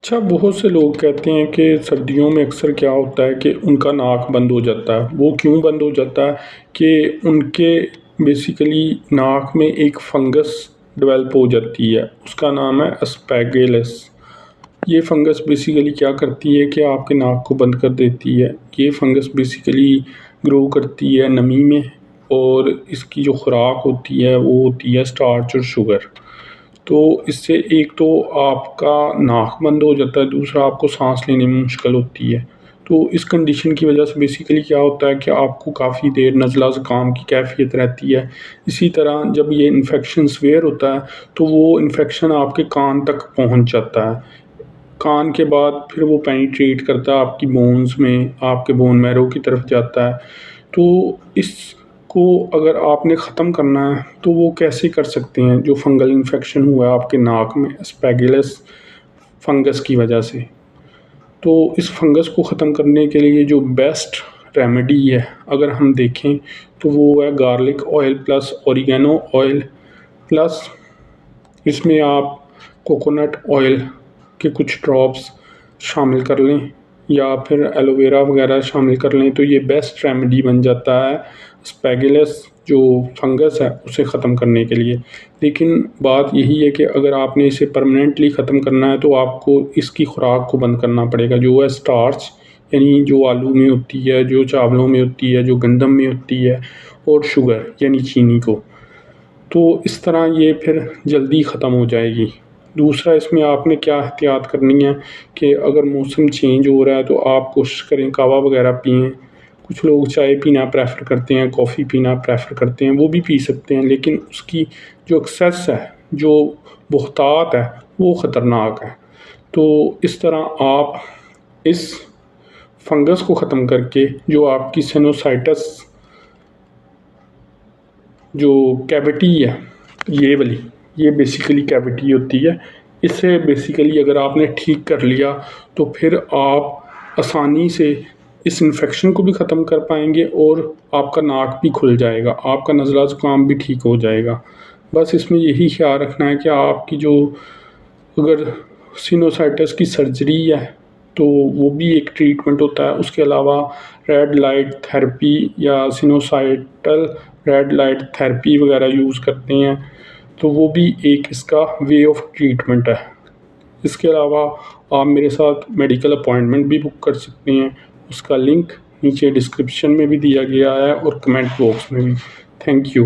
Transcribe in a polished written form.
अच्छा, बहुत से लोग कहते हैं कि सर्दियों में अक्सर क्या होता है कि उनका नाक बंद हो जाता है। वो क्यों बंद हो जाता है कि उनके बेसिकली नाक में एक फंगस डेवलप हो जाती है, उसका नाम है एस्पैगेलस। ये फंगस बेसिकली क्या करती है कि आपके नाक को बंद कर देती है। ये फंगस बेसिकली ग्रो करती है नमी में, और इसकी जो खुराक होती है वो होती है स्टार्च और शुगर। तो इससे एक तो आपका नाक बंद हो जाता है, दूसरा आपको सांस लेने में मुश्किल होती है। तो इस कंडीशन की वजह से बेसिकली क्या होता है कि आपको काफ़ी देर नज़ला ज़ुकाम की कैफियत रहती है। इसी तरह जब ये इन्फेक्शन सीवियर होता है तो वो इन्फेक्शन आपके कान तक पहुंच जाता है। कान के बाद फिर वो पेनिट्रेट करता है आपकी बोन्स में, आपके बोन मैरो की तरफ जाता है। तो इसको अगर आपने ख़त्म करना है तो वो कैसे कर सकते हैं, जो फंगल इन्फेक्शन हुआ है आपके नाक में एस्पैगुलस फंगस की वजह से। तो इस फंगस को ख़त्म करने के लिए जो बेस्ट रेमेडी है अगर हम देखें तो वो है garlic oil plus oregano oil, plus इसमें आप कोकोनट ऑयल के कुछ ड्रॉप्स शामिल कर लें या फिर एलोवेरा वगैरह शामिल कर लें, तो ये बेस्ट रेमेडी बन जाता है एस्पैगुलस जो फंगस है उसे ख़त्म करने के लिए। लेकिन बात यही है कि अगर आपने इसे परमानेंटली ख़त्म करना है तो आपको इसकी खुराक को बंद करना पड़ेगा, जो है स्टार्च, यानी जो आलू में होती है, जो चावलों में होती है, जो गंदम में होती है, और शुगर यानी चीनी को। तो इस तरह ये फिर जल्दी ख़त्म हो जाएगी। दूसरा, इसमें आपने क्या एहतियात करनी है कि अगर मौसम चेंज हो रहा है तो आप कोशिश करें कहवा वगैरह पिएँ। कुछ लोग चाय पीना प्रेफ़र करते हैं, कॉफ़ी पीना प्रेफ़र करते हैं, वो भी पी सकते हैं, लेकिन उसकी जो एक्सेस है, जो बहुतात है, वो ख़तरनाक है। तो इस तरह आप इस फंगस को ख़त्म करके जो आपकी साइनोसाइटिस जो कैविटी है, ये वाली, ये बेसिकली कैविटी होती है। इसे बेसिकली अगर आपने ठीक कर लिया तो फिर आप आसानी से इस इन्फेक्शन को भी ख़त्म कर पाएंगे और आपका नाक भी खुल जाएगा, आपका नज़ला ज़ुकाम भी ठीक हो जाएगा। बस इसमें यही ख्याल रखना है कि आपकी जो अगर सिनोसाइटिस की सर्जरी है तो वो भी एक ट्रीटमेंट होता है। उसके अलावा रेड लाइट थेरेपी या सिनोसाइटल रेड लाइट थेरेपी वगैरह यूज़ करते हैं, तो वो भी एक इसका वे ऑफ ट्रीटमेंट है। इसके अलावा आप मेरे साथ मेडिकल अपॉइंटमेंट भी बुक कर सकते हैं, उसका लिंक नीचे डिस्क्रिप्शन में भी दिया गया है और कमेंट बॉक्स में भी। Thank you.